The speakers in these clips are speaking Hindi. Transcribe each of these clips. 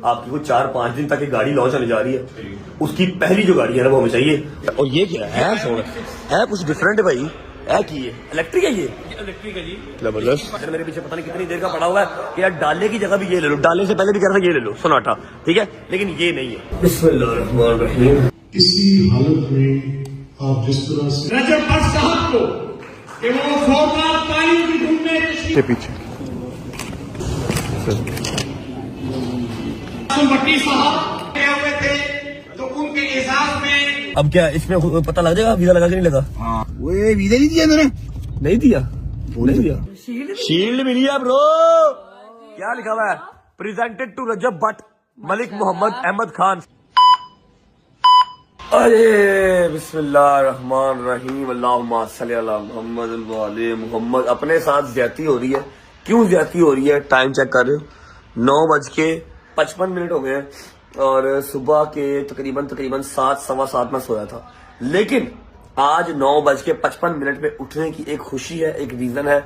आपकी वो 4-5 दिन तक एक गाड़ी लॉन्च होने जा रही है, उसकी पहली जो गाड़ी है ना वो हमें चाहिए। और ये क्या है कुछ डिफरेंट है भाई, है कि ये इलेक्ट्रिक है, ये इलेक्ट्रिक है जी। जबरदस्त। मेरे पीछे पता नहीं कितनी देर का पड़ा हुआ है कि यार डाले की जगह भी ये ले लो, डालने से पहले भी कह रहा था ये ले लो सोनाटा, ठीक है, लेकिन ये नहीं है। बिस्मिल्लाहिर्रहमानिर्रहीम। इसी हालत में आप जिस तरह से रजब भट्ट साहब को कि वो जोरदार तालियों की धूम में के पीछे भट्टी साहब गए हुए थे तो उनके एहसास में अब क्या इसमें पता लग जाएगा वीजा लगा कि नहीं लगा? वो वीजा नहीं दिया इन्होंने, नहीं दिया, नहीं दिया। शील्ड मिली है ब्रो। क्या लिखा हुआ है? प्रेजेंटेड टू रजब भट्ट मलिक मोहम्मद अहमद खान। अरे बिस्मिल्लाहिर्रहमानिर्रहीम, अल्लाहुम्मा सल्ली अला मुहम्मद व आले मुहम्मद। अपने साथ ज्यादती हो रही है। क्यों ज्यादती हो रही है? टाइम चेक कर रहे हो, 9:55 हो गए हैं और सुबह के तकरीबन 7-7:15 में सोया था। लेकिन आज 9:55 पे उठने की एक खुशी है, एक रीजन है।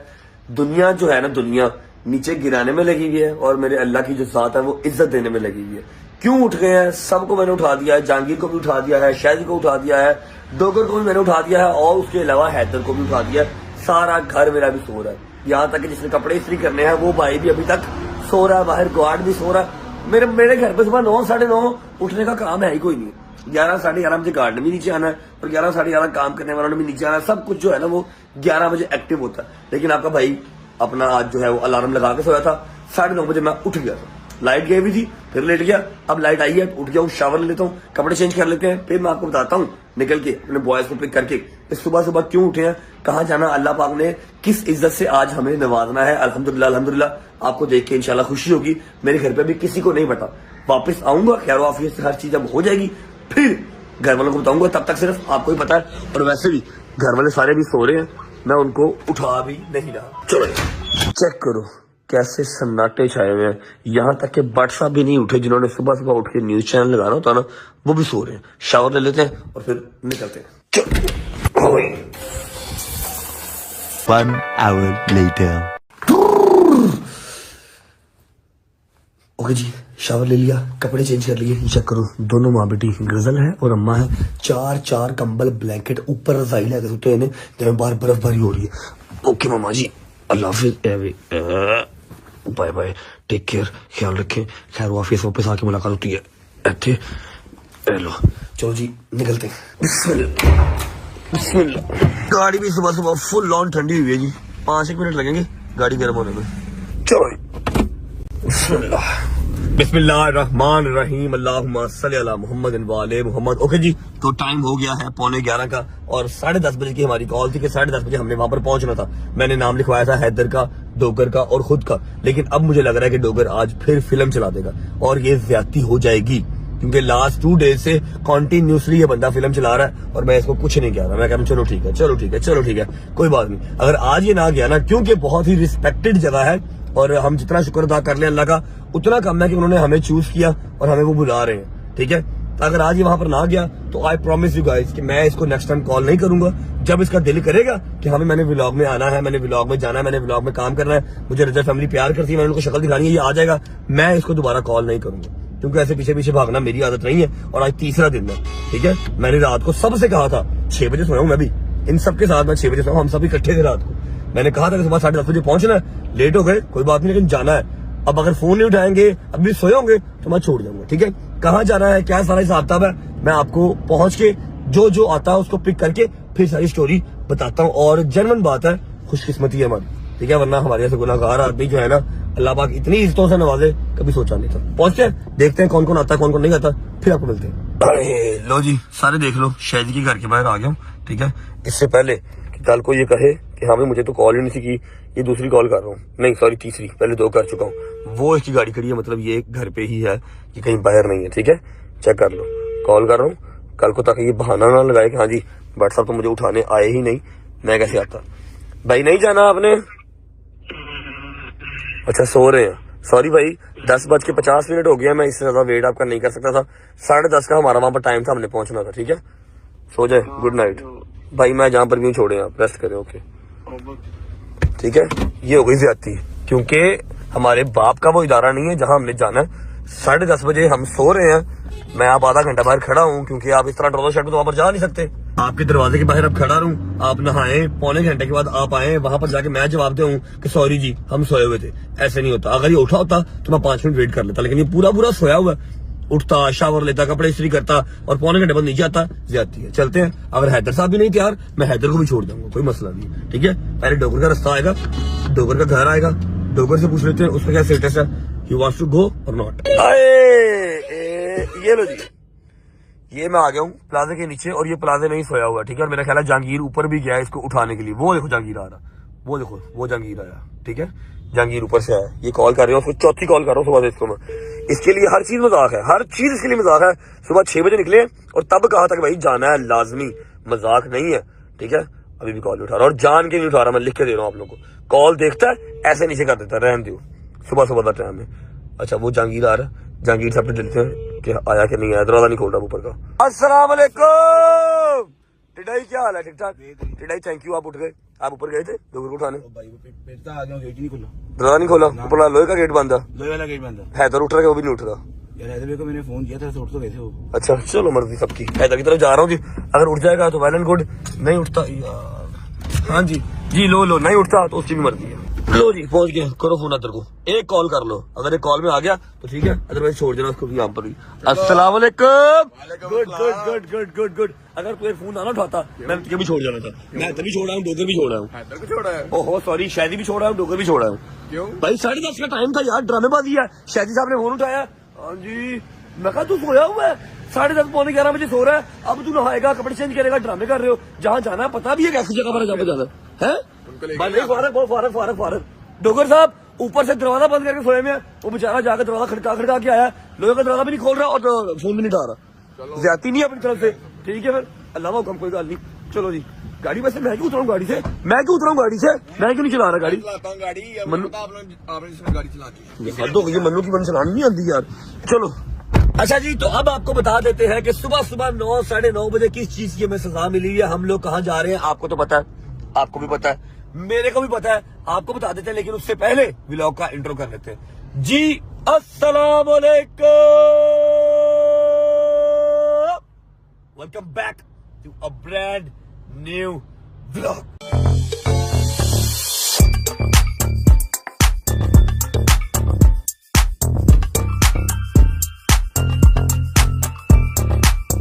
दुनिया जो है ना, दुनिया नीचे गिराने में लगी हुई है और मेरे अल्लाह की जो जात है वो इज्जत देने में लगी हुई है। क्यों उठ गए हैं? सबको मैंने उठा दिया है, जहांगीर को भी उठा दिया है, शाहिद को उठा दिया है, डोगर को भी मैंने उठा दिया है और उसके अलावा हैदर को भी उठा दिया है। सारा घर मेरा भी सो रहा है, यहाँ तक कि जिसने कपड़े इस्त्री करने हैं वो भाई भी अभी तक सो रहा है, बाहर गार्ड भी सो रहा है। मेरे घर पे सुबह 9-9:30 उठने का काम है ही कोई नहीं। 11-11:30 बजे गार्ड ने भी नीचे आना है और 11-11:30 काम करने वालों ने भी नीचे आना है। सब कुछ जो है ना वो 11 बजे एक्टिव होता है। लेकिन आपका भाई अपना आज जो है वो अलार्म लगा के सोया था। 9:30 बजे मैं उठ गया था, लाइट गई हुई थी, फिर लेट गया। अब लाइट आई है, उठ गया हूँ, शावर ले लेता हूँ, कपड़े चेंज कर लेते हैं, फिर मैं आपको बताता हूँ निकल के अपने बॉयज को पिक करके इस सुबह क्यों उठे हैं, कहाँ जाना, अल्लाह पाक ने किस इज्जत से आज हमें नवाजना है। अल्हम्दुलिल्लाह अल्हम्दुलिल्लाह। आपको देख के इंशाल्लाह खुशी होगी। मेरे घर पे भी किसी को नहीं पता, वापस आऊंगा खैर आफियत से, हर चीज अब हो जाएगी, फिर घर वालों को बताऊंगा। तब तक सिर्फ आपको ही पता है। और वैसे भी घर वाले सारे भी सो रहे हैं, मैं उनको उठा भी नहीं रहा। चलो चेक करो कैसे सन्नाटे छाए हुए हैं। यहाँ तक के बट साहब भी नहीं उठे, जिन्होंने सुबह उठ के न्यूज चैनल लगाना होता ना, वो भी सो रहे हैं। शावर ले लेते हैं और फिर निकलते हैं। One hour later. ओके जी, शावर ले लिया, कपड़े चेंज कर लिए। चेक करो, दोनों माँ बेटी, गजल है और अम्मा है। 4 कंबल ब्लैंकेट ऊपर रजाई लेकर सोते हैं, जब बाहर बर्फबारी हो रही है। ओके मामा जी, अल्लाह हाफिज, बाय बाय, टेक केयर, ख्याल रखें। खैर ऑफिस वापस आके मुलाकात होती है। ऐसे लो, चलो जी निकलते हैं। बिस्मिल्लाह। गाड़ी भी सुबह फुल ऑन ठंडी हुई है जी, 5-1 मिनट लगेंगे गाड़ी गर्म होने में। चलो बिस्मिल्लाह। बिस्मिल्लाहिर्रहमानिर्रहीम, अल्लाहुम्मा सल्ली अला मुहम्मद व आले मुहम्मद। ओके जी, तो टाइम हो गया है 11:15 का और 10:30 बजे की हमारी कॉल थी कि 10:30 बजे हमने वहां पर पहुंचना था। मैंने नाम लिखवाया था हैदर का, डोगर का और खुद का। लेकिन अब मुझे लग रहा है कि डोगर आज फिर फिल्म चला देगा और ये ज्यादती हो जाएगी, क्योंकि लास्ट 2 डेज से कॉन्टिन्यूसली ये बंदा फिल्म चला रहा है और मैं इसको कुछ नहीं कह रहा। मैं कह रहा हूँ चलो ठीक है, कोई बात नहीं। अगर आज ये ना गया ना, क्योंकि बहुत ही रिस्पेक्टेड जगह है और हम जितना शुक्र अदा कर लें अल्लाह का उतना कम है कि उन्होंने हमें चूज किया और हमें वो बुला रहे हैं, ठीक है। अगर आज ये वहां पर ना गया तो आई प्रॉमिस यू गाइस कि मैं इसको नेक्स्ट टाइम कॉल नहीं करूंगा। जब इसका दिल करेगा कि हमें मैंने व्लॉग में आना है, मैंने व्लॉग में जाना है, मैंने व्लॉग में काम करना है, मुझे रजा फैमिली प्यार करती है, मैंने उनको शक्ल दिखानी है, ये आ जाएगा, मैं इसको दोबारा कॉल नहीं करूंगा। क्योंकि ऐसे पीछे भागना मेरी आदत नहीं है और आज तीसरा दिन है, ठीक है। मैंने रात को सबसे कहा था, 6 बजे सोया हूं मैं भी, इन सबके साथ मैं 6 बजे सोया हूं, हम सब इकट्ठे थे रात को। मैंने कहा था कि सुबह 10:30 बजे पहुंचना है, लेट हो गए कोई बात नहीं, लेकिन जाना है। अब अगर फोन नहीं उठाएंगे, अभी सोए होंगे तो मैं छोड़ जाऊंगा, ठीक है। कहाँ जाना है, क्या सारा हिसाब किताब है, मैं आपको पहुंच के जो आता है उसको पिक करके फिर सारी स्टोरी बताता हूँ। और जेन्युइन बात है, खुशकिस्मती है हमारी, ठीक है, वरना हमारे ऐसे गुनाहगार आदमी जो है ना, अल्लाह पाक इतनी इज्जतों से नवाजे, कभी सोचा नहीं था। पहुंचते हैं, देखते हैं कौन कौन आता है कौन कौन नहीं आता, फिर आपको मिलते हैं। अरे लो जी, सारे देख लो, शायद के घर के बाहर आ गया हूँ, ठीक है। इससे पहले कि कल को ये कहे कि हाँ भाई मुझे तो कॉल ही नहीं थी की, ये दूसरी कॉल कर रहा हूँ, नहीं सॉरी तीसरी, पहले 2 कर चुका हूँ। वो इसकी गाड़ी खड़ी है, मतलब ये घर पे ही है, ये कहीं बाहर नहीं है, ठीक है। चेक कर लो, कॉल कर रहा हूँ। कल को ताकि ये बहाना ना लगाए कि हाँ जी भट्ट साहब तो मुझे उठाने आए ही नहीं, मैं कैसे आता। भाई नहीं जाना आपने? अच्छा सो रहे हैं, सॉरी भाई, 10:50 हो गया, मैं इससे ज्यादा वेट आपका नहीं कर सकता था। 10:30 का हमारा वहां पर टाइम था, हमने पहुंचना था, ठीक है। सो जाए, गुड नाइट भाई, मैं जहां पर भी छोड़े आप रेस्ट करें, ओके ठीक है। ये हो गई ज्यादती, क्योंकि हमारे बाप का वो इदारा नहीं है जहां हमने जाना है। 10:30 बजे हम सो रहे हैं। मैं आप आधा घंटा बाहर खड़ा हूँ क्योंकि आप इस तरह ट्रोजर शर्ट में तो वहां पर जा नहीं सकते। आपके दरवाजे के बाहर अब खड़ा रहूं, आप नहाए, पौने घंटे के बाद आप आए, वहां पर जाके मैं जवाब दूं कि सॉरी जी हम सोए हुए थे। ऐसे नहीं होता। अगर ये उठा होता तो मैं 5 मिनट वेट कर लेता, लेकिन ये पूरा सोया हुआ है। उठता, शावर लेता, कपड़े इस्त्री करता और पौने घंटे बाद नीचे आता। ज्यादती है। चलते हैं। अगर हैदर साहब भी नहीं तैयार, मैं हैदर को भी छोड़ दूंगा, कोई मसला नहीं। ठीक है, पहले डोगर का रास्ता आएगा, डोगर का घर आएगा, डोगर से पूछ लेते हैं उसका क्या स्टेटस है, ही वांट्स टू गो और नॉट। ये लो जी, ये मैं आ गया हूँ प्लाजे के नीचे और ये प्लाजे में ही सोया हुआ। ठीक है, और मेरा ख्याल है जहांगीर ऊपर भी गया है इसको उठाने के लिए। वो देखो जहांगीर आ रहा, वो देखो वो जहांगीर आया। ठीक है, जहांगीर ऊपर से आया। ये कॉल कर रहे हो, उसको चौथी कॉल कर रहा हूँ सुबह से इसको मैं। इसके लिए हर चीज मजाक है, हर चीज इसके लिए मजाक है। सुबह 6 बजे निकले और तब कहा था कि भाई जाना है लाजमी, मजाक नहीं है। ठीक है, अभी भी कॉल नहीं उठा रहा और जान के नहीं उठा रहा। मैं लिख के दे रहा हूँ आप लोगों को। कॉल देखता है ऐसे नीचे कर देता है, रहन दो। सुबह का टाइम है। अच्छा, वो जहांगीर आ रहा है, जहांगीर से अपने दिलते हैं कि आया कि नहीं आया। दरवाजा नहीं खोल रहा ऊपर का। अस्सलाम वालेकुम टिडाई, क्या हाल है? ठीक ठाक टिडाई, थैंक यू। आप उठ गए, आप ऊपर गए थे डोगर को उठाने। गेट ही नहीं खुला, दरवाजा नहीं खोला, ऊपर लोहे का गेट बंद है। लोहे वाला गेट बंद है। हैदर उठ रहा है, वो भी नहीं उठ रहा यार। हैदर को मैंने फोन किया था, उठ तो गए थे वो। अच्छा चलो, मर्जी सबकी। हैदर की तरफ जा रहा हूँ जी। अगर उठ जाएगा तो वेल एंड गुड, नहीं उठता यार। हाँ जी जी, लो नहीं उठता तो उसकी भी मर्जी है। लो जी, पहुंच गए। करो फोन अदर को, एक कॉल कर लो। अगर एक कॉल में आ गया तो ठीक है, अदरवाइज छोड़ देना उसको यहाँ पर ही। अस्सलाम वालेकुम। गुड। अगर तुम्हें फोन आना उठाता मैं तुझे भी छोड़ जाना था। मैं भी छोड़ा हूँ, डोगर भी छोड़ा हूँ। ओहो सॉरी, शायदी भी छोड़ा हूँ, डोगर भी छोड़ा हूँ। क्यों भाई? 10:30 का टाइम था यार, ड्रामेबाजी है। शायदी साहब ने फोन उठाया। हाँ जी, मैं कहा तू सोया हुआ है, 10:30 पौने 11 बजे सो रहा है। अब तू नहाएगा, कपड़े चेंज करेगा, ड्रामे कर रहे हो। जहाँ जाना है पता भी है कैसी जगह पर जहाँ जाना है। फारक डोगर साहब ऊपर से दरवाजा बंद करके सोए में। वो बेचारा जाकर दरवाजा खड़का के आया, लोहे का दरवाजा भी नहीं खोल रहा और फोन भी नहीं उठा रहा। ज्यादती नहीं है अपनी तरफ से। ठीक है, फिर अल्लाह हुक्म, कोई गल नहीं। चलो जी, गाड़ी वैसे मैं क्यों उतराऊं गाड़ी से? मैं क्यों नहीं चला रहा गाड़ी? हद हो गई, मन्नू की मन चलानी नहीं आती यार। चलो अच्छा जी, तो अब आपको बता देते हैं कि सुबह 9 साढ़े 9 बजे किस चीज की हमें सजा मिली है। हम लोग कहाँ जा रहे हैं आपको तो पता है, आपको भी पता है, मेरे को भी पता है, आपको बता देते हैं। लेकिन उससे पहले व्लॉग का इंट्रो कर लेते हैं जी। अस्सलाम वालेकुम, welcome back to a brand new vlog.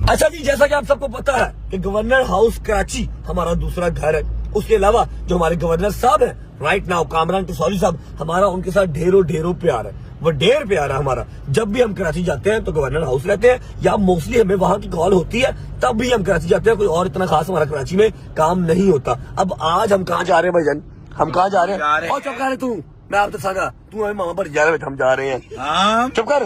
अच्छा जी, जैसा कि आप सबको पता है कि गवर्नर हाउस कराची हमारा दूसरा घर है। उसके अलावा जो हमारे गवर्नर साहब हैं राइट नाउ, कामरान टिसौली साहब, हमारा उनके साथ ढेरों प्यार है। वो ढेर प्यार है हमारा। जब भी हम कराची जाते हैं तो गवर्नर हाउस रहते हैं, या मोस्टली हमें वहां की कॉल होती है तब भी हम कराची जाते हैं। कोई और इतना खास हमारा कराची में काम नहीं होता। अब आज हम कहाँ जा रहे हैं भाईजान? हम कहाँ जा रहे हैं? और चुप कर तू, मैं आपसे सागा, तू हमें मामा पर जा रहे, हम जा रहे हैं। चुप कर,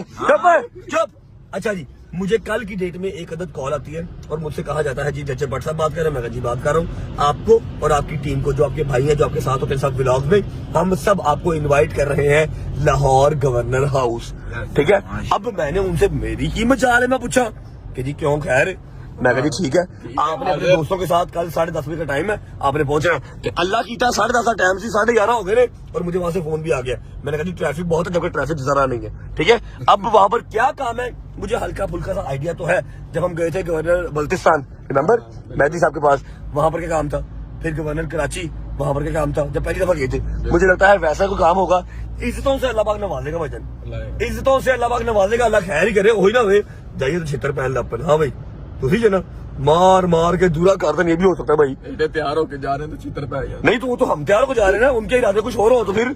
चुप। अच्छा जी, मुझे कल की डेट में एक अदद कॉल आती है और मुझसे कहा जाता है जी जच्चर भट्ट साहब बात कर रहे हैं। मैं जी बात कर रहा हूँ। आपको और आपकी टीम को, जो आपके भाई हैं, जो आपके साथ होते हैं सब व्लॉग में, हम सब आपको इनवाइट कर रहे हैं लाहौर गवर्नर हाउस। ठीक है, अब मैंने उनसे मेरी की मजाल है, मैं पूछा कि जी क्यों? खैर मैं कहा जी ठीक है। आपने अपने दोस्तों के साथ कल 10:30 बजे का टाइम है, आपने पहुंचना। अल्लाह की था 10:30 का टाइम से 11:30 हो गए और मुझे वहां से फोन भी आ गया। मैंने कहा जी ट्रैफिक बहुत है, जबकि ट्रैफिक जरा नहीं है। ठीक है, अब वहां पर क्या काम है मुझे हल्का फुल्का सा आइडिया तो है। जब हम गए थे गवर्नर बल्तिस्तान, रिमेंबर, मेहदी साहब के पास, वहां पर क्या काम था। फिर गवर्नर कराची, वहां पर क्या काम था जब पहली दफा गए थे। मुझे लगता है वैसा कोई काम होगा। इज्जतों से अल्लाह पाक नवाजेगा भाईजान, इज्जतों से अल्लाह पाक नवाजेगा। अल्लाह खैर ही करे, हो ही ना वे जाइए तो छितर पहन अपन। हाँ भाई, तुझी जना मार के दूरा कर दें, ये भी हो सकता है भाई। तैयार होके जा रहे हैं तो छितर पे आ गया। नहीं तो वो तो हम तैयार हो जा रहे हैं ना, उनके इरादे कुछ और हो तो फिर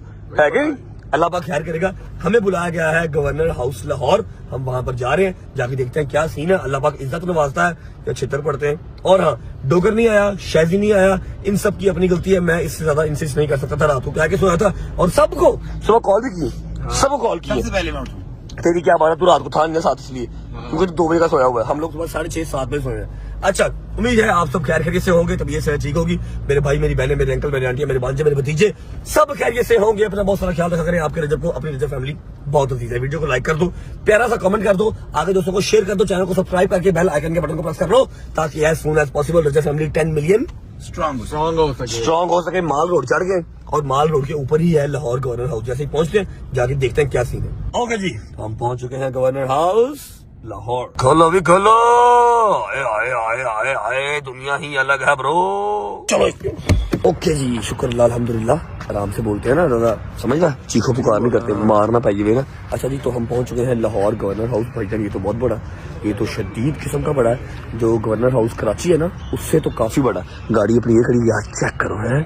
है कि अल्लाह पाक खैर करेगा। हमें बुलाया गया है गवर्नर हाउस लाहौर, हम वहां पर जा रहे हैं, जाके देखते हैं क्या सीन है। अल्लाह पाक इज्जत नवाजता है या छितर पड़ते हैं। और हाँ, डोगर नहीं आया, शैजी नहीं आया, इन सब की अपनी गलती है। मैं इससे ज्यादा इंसिस्ट नहीं कर सकता था। रात को क्या सोया था और सबको सुबह कॉल भी की, सबको कॉल की। सबसे पहले मैं उठूं, तेरी क्या बात है, तू रात को था नहीं साथ, इसलिए क्योंकि 2 बजे का सोया हुआ है। हम लोग सुबह 6:30-7 बजे सोए हैं। अच्छा, उम्मीद है आप सब खैर खैरियत से होंगे, तब ये सेहत ठीक होगी। मेरे भाई, मेरी बहनें, मेरे अंकल, मेरे आंटी, मेरे भांजे, मेरे भतीजे सब खैरियत से होंगे। अपना बहुत सारा ख्याल रखा करें। आपके रजब को, अपनी रजब फैमिली बहुत अजीज है। वीडियो को लाइक कर दो, प्यारा सा कमेंट कर दो, आगे दोस्तों को शेयर कर दो, चैनल को सब्सक्राइब करके बेल आइकन के बटन को प्रेस कर लो, ताकि एज सून एज पॉसिबल रजब फैमिली 10 मिलियन स्ट्रॉन्ग हो सके। स्ट्रॉन्ग हो सके। माल रोड चढ़ गए, और माल रोड के ऊपर ही है लाहौर गवर्नर हाउस। जैसे ही पहुंचते हैं जाके देखते हैं क्या सीन है। ओके जी, हम पहुंच चुके हैं गवर्नर हाउस लाहौर। खोलो भी खोलो, आए आए आए आए आए, दुनिया ही अलग है ब्रो। चलो ओके जी, शुक्र अल्लाह अल्हम्दुलिल्लाह। आराम से बोलते हैं ना, दादा समझ रहा, चीखो पुकार नहीं करते, मारना पाइए ना। अच्छा जी, तो हम पहुंच चुके हैं लाहौर गवर्नर हाउस। भाईजान ये तो बहुत बड़ा, ये तो शदीद किस्म का बड़ा है। जो गवर्नर हाउस कराची है ना, उससे तो काफी बड़ा। गाड़ी अपनी ये खड़ी यार, चेक करो है,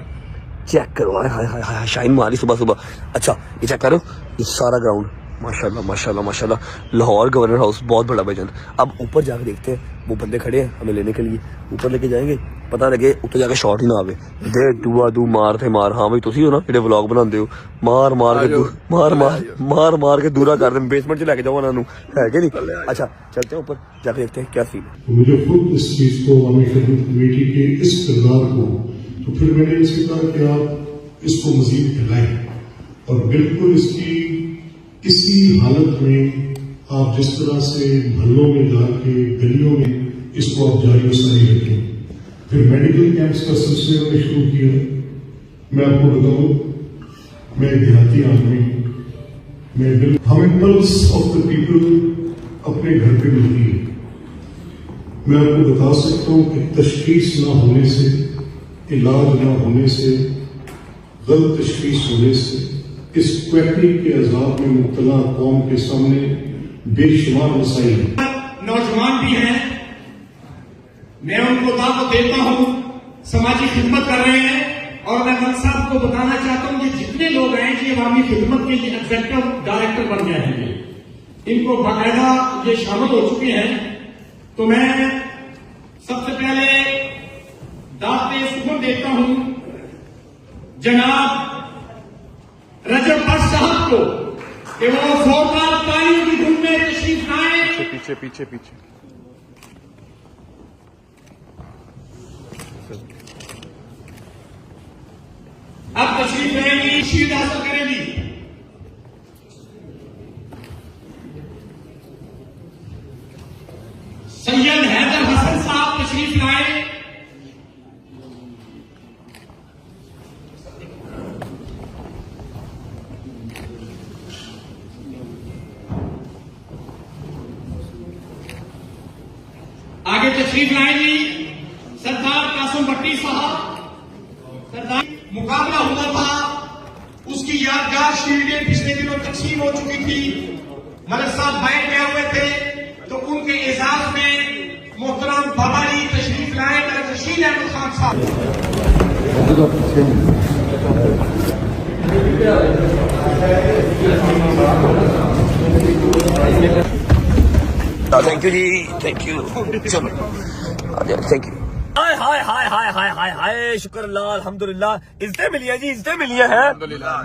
चेक करो, हाय हाय हाय हाय, शाइन मारी सुबह सुबह। अच्छा ये चेक करो, ये सारा ग्राउंड, माशाल्लाह माशाल्लाह माशाल्लाह, लाहौर गवर्नर हाउस बहुत बड़ा भाईजान। अब ऊपर जाकर देखते हैं, वो बंदे खड़े हैं हमें लेने के लिए, ऊपर लेके जाएंगे, पता लगे ऊपर जाके शॉट ही ना आवे। दे दुआ दू मार थे मार। हाँ भाई तुसी हो ना जेडे व्लॉग बनाते हो, मार मार के मार मार मार मार के दूरा कर दे, बेसमेंट च लेके जाओ उन्होंने, है कि नहीं। अच्छा चलते हैं ऊपर, जाके देखते हैं क्या सीन है। तो मुझे खुद इस चीज को आवामी खिदमत कमेटी के इस किरदार को, तो फिर मैंने इसे कहा कि आप इसको मजीद फैलाएं और बिल्कुल इसकी इसी हालत में आप जिस तरह से महलों में जाके गलियों में इसको आप जारी वसारी रखें। फिर मेडिकल कैंप्स का सिलसिला हमने शुरू किया। मैं आपको बताऊं, मैं देहाती आदमी, मैं हमें पल्स ऑफ द पीपल अपने घर पे मिलती है। मैं आपको बता सकता हूं कि तशखीस ना होने से, इलाज ना होने से, गलत तशखीस होने से इस क्वैकरी के अजाब में मुब्तला कौम के सामने बेशुमार मसाइल हैं। नौजवान भी हैं, मैं उनको दावत देता हूं, समाजी खिदमत कर रहे हैं। और मैं खान साहब को बताना चाहता हूं कि जितने लोग हैं ये अवामी खिदमत के एग्जीक्यूटिव डायरेक्टर बन गए हैं, इनको बाकायदा ये शामिल हो चुके हैं। तो मैं सबसे पहले दावत सुबह देता हूं जनाब रजब भट्ट साहब को कि वो जोरदार तालियों की धुन में तशरीफ लाएं। पीछे पीछे पीछे। अब तशरीफ लाएंगी, शील्ड हासिल करेंगी। सैयद हैदर हसन साहब तशरीफ लाए। आगे तशरीफ लाएंगी सरदार कासिम भट्टी साहब। सरदार मुकाबला हुआ था, उसकी यादगार शील्डें पिछले दिनों तकसीम हो चुकी थी। मलिक साहब बैठ गए हुए थे, तो उनके एजाज में मोहतरम बाबारी तशरीफ लाए। मेरे रशीद अहमद खान साहब। थैंक यू जी, थैंक यू, चलो thank you. Hi hi hi hi hi hi hi, शुक्र अल्लाह अल्हम्दुलिल्लाह। इज्जतें मिली है जी, इज्जतें मिली है।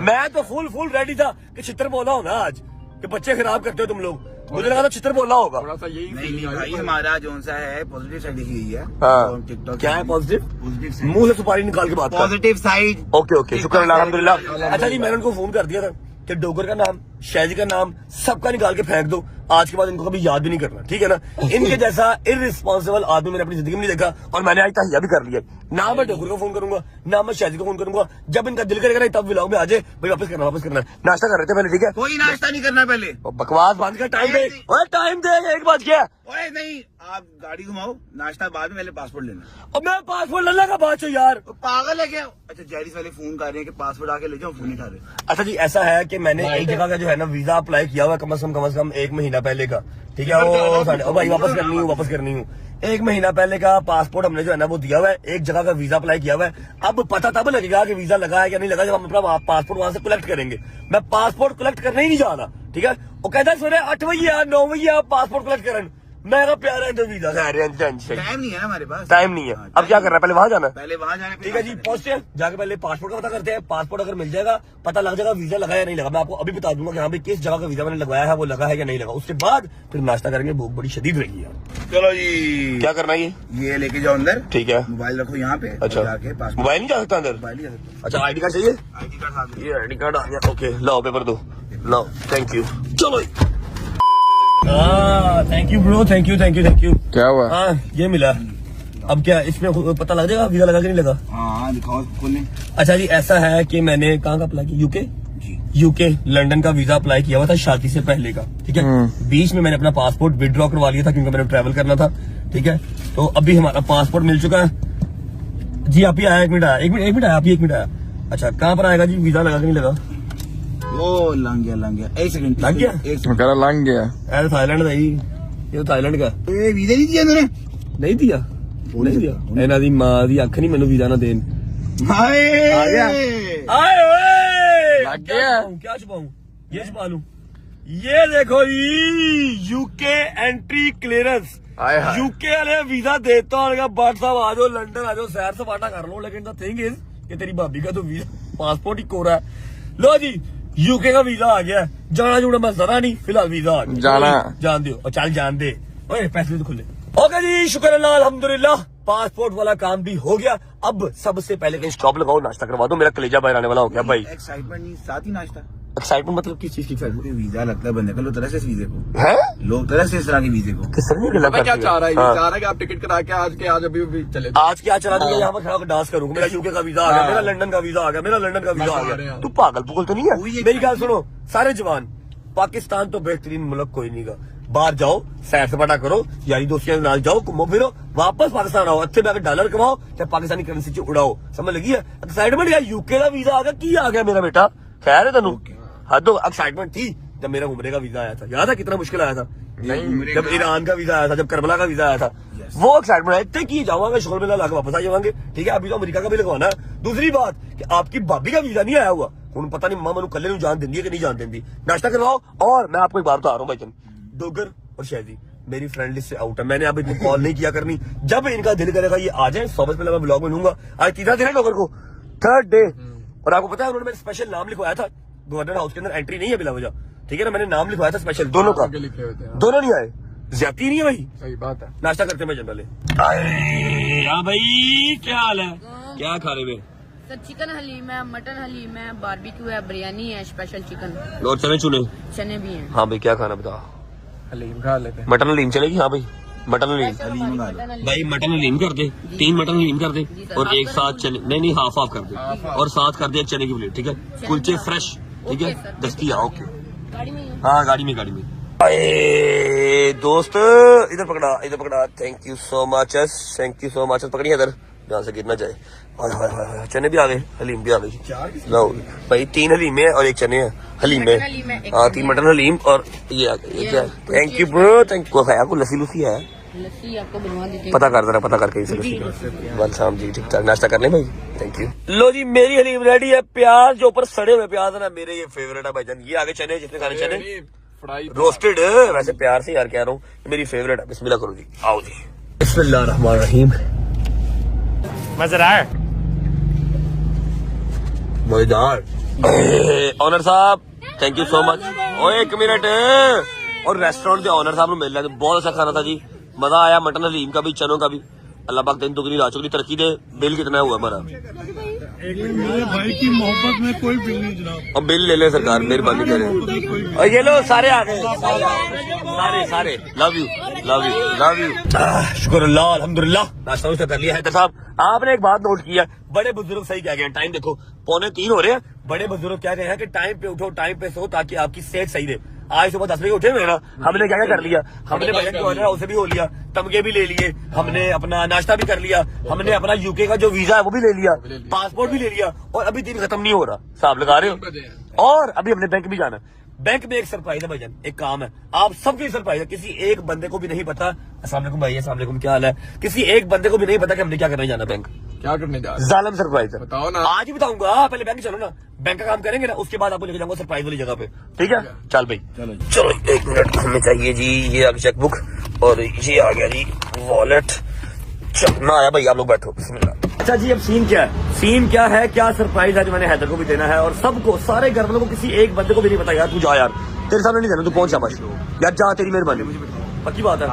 मैं तो फुल रेडी था कि चित्र बोला हो ना आज, कि बच्चे खराब करते हो तुम लोग। मुझे लगा था चित्र बोला होगा। थोड़ा सा यही नहीं भाई, हमारा जोन सा है पॉजिटिव साइड लिखी गई है। हाँ। टिकटॉक क्या है पॉजिटिव? पॉजिटिव साइड, मुंह से सुपारी निकाल के बात कर। Positive side. ओके ओके, शुक्र अल्लाह अल्हम्दुलिल्लाह। अच्छा जी, मैंने उनको फोन कर दिया था कि डोगर का नाम, शायजी का नाम, सबका निकाल के फेंक दो। आज के बाद इनको कभी याद भी नहीं करना, ठीक है ना। इनके जैसा इररिस्पॉन्सिबल आदमी मैंने अपनी जिंदगी में नहीं देखा, और मैंने आज तहिया भी कर लिया। ना मैं डोगर को फोन करूंगा, ना मैं शायजी को फोन करूंगा। जब इनका दिल करेगा तब व्लॉग में आ जाए, भाई वापस करना वापस करना। नाश्ता कर रहे थे पहले, ठीक है। कोई नाश्ता नहीं करना पहले। और बकवास बंद कर, टाइम दे, ओए टाइम दे, 1 बज गया। ओए नहीं, आप गाड़ी घुमाओ, नाश्ता बाद में, पहले पासपोर्ट लेना। और मैं पासपोर्ट ले लगा बाद चो यार। तो पागल है क्या? अच्छा जैरिस वाले फोन कर रहे हैं कि पासपोर्ट आके ले जाओ, फोन नहीं उठा रहे। अच्छा जी, ऐसा है कि मैंने एक जगह का जो है ना वीजा अप्लाई किया हुआ है, कम से कम 1 महीना पहले का, ठीक है। वो भाई वापस करनी हूँ 1 महीना पहले का पासपोर्ट हमने जो है ना वो दिया हुआ है। एक जगह का वीजा अप्लाई किया हुआ है। अब पता तब लगेगा कि वीजा लगा है या नहीं लगा जब हम अपना पासपोर्ट वहां से कलेक्ट करेंगे। मैं पासपोर्ट कलेक्ट करने ही नहीं जा रहा, ठीक है। वो कहता है सवेरे 8 बजे 9 बजे पासपोर्ट कलेक्ट करन। मैं कहा प्यारा है तो वीजा टेंशन, टाइम नहीं है ना हमारे पास, टाइम नहीं है। अब क्या करना है, पहले वहां जाना है। पहले वहां जाना। ठीक है जी, पहुंचते हैं, जाके पहले पासपोर्ट का पता करते हैं। पासपोर्ट अगर मिल जाएगा, पता लग जाएगा वीजा लगा या नहीं लगा। मैं आपको अभी बता दूंगा कि हाँ भाई किस जगह का वीजा मैंने लगवाया है, वो लगा है या नहीं लगा। उसके बाद फिर नाश्ता करेंगे, भूख बड़ी शदीद रही है। चलो जी, क्या करना है ये लेके जाओ अंदर, ठीक है। मोबाइल रखो यहाँ पे। अच्छा, जाके पासपोर्ट, मोबाइल नहीं जा सकता अंदर? मोबाइल ही जा सकते। अच्छा, ID कार्ड चाहिए? ID कार्ड साथ में। ये ID कार्ड आ गया, ओके। लाओ पेपर दो, लाओ, थैंक यू। चलो thank you bro, thank you. क्या हुआ? हाँ ये मिला। अब क्या इसमें पता लग जाएगा वीजा लगा कि नहीं लगा? हाँ हाँ दिखाओ खोलें। अच्छा जी, ऐसा है कि मैंने कहाँ का अप्लाई किया, यूके जी यूके लंदन का वीजा अप्लाई किया हुआ था शादी से पहले का, ठीक है। बीच में मैंने अपना पासपोर्ट विड्रॉ करवा लिया था क्योंकि मैंने ट्रैवल करना था, ठीक है। तो अभी हमारा पासपोर्ट मिल चुका है जी। आप ही आया, एक मिनट आया, एक मिनट आया, आप ही एक मिनट आया। अच्छा, कहाँ पर आएगा जी, वीजा लगा कि नहीं लगा? वो लग गया, एक सेकंड लग गया? एक सेकंड। करा लग गया। अरे थाईलैंड का ही, ये थाईलैंड का वीजा नहीं दिया मैंने। नहीं दिया, नहीं दिया। इन्हों दी मां दी अख नहीं, मैनू वीजा ना देन। हाय आ गया। आए ओए, लग गया। क्या छुपाऊं, ये छुपा लूं। ये देखो जी, यूके एंट्री क्लियरेंस। आए हाय। यूके वाले वीजा देता हूँ, बाट साहब आ जाओ लंदन आ जाओ, सैर सपाटा कर लो। लेकिन द थिंग इज कि तेरी भाभी का तो वीजा पासपोर्ट ही कोरा है। लो जी, यूके का वीजा आ गया। जाना जुड़ा मैं जरा नहीं, फिलहाल वीजा आ गया। जाना। जान दो और चल जान दे। ओए पैसे तो खुले। ओके जी, शुक्र अल्लाह, अल्हम्दुलिल्लाह, पासपोर्ट वाला काम भी हो गया। अब सबसे पहले कहीं स्टॉप लगाओ, नाश्ता करवा दो, मेरा कलेजा बाहर आने वाला हो गया भाई। एक्साइटमेंट नहीं, साथ ही नाश्ता। एक्साइटमेंट मतलब किस चीज की एक्साइटमेंट वीजा लगता है बंदे का, लोग तरह से इस वीजे को, है? लोग तरह से इस तरह के वीजे को। किस तरह की गल्ला पता क्या करती चाह रहा है? ये हाँ। चाह रहा है कि आप टिकट करा के आज अभी चले जाओ। आज क्या चला दूंगा, यहाँ पर खड़ा होकर डांस करूंगा। मेरा यूके का वीजा आ गया, मेरा लंदन का वीजा आ गया, मेरा लंदन का वीजा आ गया। तू पागल पुगल तो नहीं है? मेरी गल सुनो सारे जवान, पाकिस्तान तो बेहतरीन मुल्क कोई नहीं गा। बाहर जाओ, सैर सपाटा करो, यारी दोस्तियों के नाल जाओ, घूमो फिरो, वापस पाकिस्तान आओ, अच्छे बैग डॉलर कमाओ, चाहे पाकिस्तानी करेंसी च उड़ाओ। समझ लगी है? एक्साइटमेंट यार, यूके का वीजा आ गया, की आ गया मेरा बेटा? खैर है तेनू? हाँ तो एक्साइटमेंट थी जब मेरा उम्रे का वीजा आया था। याद है कितना मुश्किल आया था? नहीं, जब ईरान का वीजा आया था, जब करबला का वीजा आया था, वो एक्साइटमेंट है। इतने की जाऊंगा, शोर मेला लाके वापस आ जाएंगे, ठीक है। अभी तो अमेरिका का भी लगवाना है। दूसरी बात कि आपकी भाभी का वीजा नहीं आया हुआ, उन्हें पता नहीं मामा कल जान देंगी कि नहीं जान देंगी। नाश्ता करवाओ। और मैं आपको एक बात बता रहा हूँ भाईजान, डोगर और शहदी मेरी फ्रेंड लिस्ट से आउट है। मैंने अभी इतनी कॉल नहीं किया करनी। जब इनका दिल करेगा ये आ जाए, 100 पहले मैं ब्लॉग में लूंगा। आज तीसरा दिन है डोगर को, 3rd डे। और आपको पता है उन्होंने मेरे स्पेशल नाम लिखवाया था, गवर्नर हाउस के अंदर एंट्री नहीं है बिला वजह, ठीक है ना। मैंने नाम लिखवाया था स्पेशल, दोनों का, आगे लिखे हुए थे। दोनों नहीं आए। ज्यादती नहीं है भाई। सही बात है। नाश्ता करते मैं जनरल। हाँ भाई, क्या हाल है? क्या खा रहे में? सर चिकन हलीम है, मटन हलीम है, बारबेक्यू है, बिरयानी है, स्पेशल चिकन, और चने चुने? चने भी हैं। हाँ भाई, क्या खाना बता? हलीम खा लेते हैं। मटन हलीम चलेगी? हाँ भाई, मटन हलीम। भाई मटन हलीम कर दे, 3 मटन हलीम कर दे, और एक साथ चने, नहीं हाफ कर दे, और साथ कर दे चने की प्लेट, ठीक है। कुलचे फ्रेश, ठीक है, दस्तिया। ओके, गाड़ी में ही है। हाँ गाड़ी में। अरे दोस्त, इधर पकड़ा। Thank you so much, thank you so much. पकड़ी इधर, जहाँ से गिरना जाए। हाय, चने भी आ गए, हलीम भी आ गई। लो भाई, 3 हलीम है और 1 चने है। हलीम में हाँ, 3 मटन हलीम और ये आ गया। ये क्या? Thank you bro, thank you. खाया को लस्सी लुस्सी है? लस्सी आपको बनवा देते हैं। पता कर जरा, पता करके इसे लस्सी। बस शाम जी, ठीक ठाक नाश्ता कर ले भाई। Thank you. लो जी, मेरी हलीम रेडी है। प्याज जो ऊपर सड़े हुए प्याज है ना, मेरे ये फेवरेट है भाईजान। ये आगे चने, जितने खाने चने फ्राई रोस्टेड, वैसे प्यार से यार कह रहा हूँ, मेरी फेवरेट है। बिस्मिल्लाह करो जी, आओ जी। बिस्मिल्लाह रहमान रहीम। मजेदार ऑनर साहब, थैंक यू सो मच। ओए 1 मिनट, और रेस्टोरेंट के ऑनर साहब मिल रहा है, बहुत अच्छा खाना था जी, मजा आया। मटन हलीम का भी, चनों का भी। अल्लाह पाक दिन दुगनी रात चौगनी तरक्की दे। बिल कितना हुआ हमारा? मेरे भाई की मोहब्बत में कोई बिल नहीं जनाब। अब बिल ले ले सरकार, मेहरबानी करे। और ये लो सारे आ गए, सारे। Love you. शुक्र अल्लाह, अल्हम्दुलिल्लाह। नाश्ता उस्ता कर लिया है साहब। आपने एक बात नोट किया, बड़े बुजुर्ग सही कह गए हैं। टाइम देखो 2:45 हो रहे हैं। बड़े बुजुर्ग क्या कहे हैं कि टाइम पे उठो, टाइम पे सो, ताकि आपकी सेहत सही रहे। आज सुबह 10 बजे उठे हुए ना, हमने क्या कर लिया, हमने बजट जो है उसे भी हो लिया, तमगे भी ले लिए, हमने अपना नाश्ता भी कर लिया, हमने अपना यूके का जो वीजा है वो भी ले लिया, पासपोर्ट भी ले लिया, और अभी दिन खत्म नहीं हो रहा। साहब लगा रहे हो। और अभी हमने बैंक भी जाना। बैंक में एक सरप्राइज है भाईजान, एक काम है, आप सबके सरप्राइज है। किसी एक बंदे को भी नहीं पता। अस्सलाम वालेकुम भाई, अस्सलाम वालेकुम, क्या हाल है? किसी एक बंदे को भी नहीं पता कि हमने क्या करने जाना बैंक। क्या करने जा रहे जालम सरप्राइज है। बताओ ना। आज ही बताऊंगा, पहले बैंक चलो ना, बैंक का काम करेंगे ना, उसके बाद आपको लेके जाऊंगा सरप्राइज वाली जगह पे, ठीक है? चल भाई, चलो 1 मिनट हमें चाहिए जी। ये आ गया चेकबुक, और ये आ गया जी वॉलेट। ना आया भाई, आप लोग बैठो। अच्छा जी, अब सीन क्या है? सीन क्या है, क्या सरप्राइज है जो मैंने हैदर को भी देना है, और सबको, सारे घर वालों को, किसी एक बंदे को भी नहीं पता। यार तू जा यार, तेरे सामने नहीं देना, तू पहुंच जा बस यार, जा, तेरी मेहरबानी। पक्की बात है।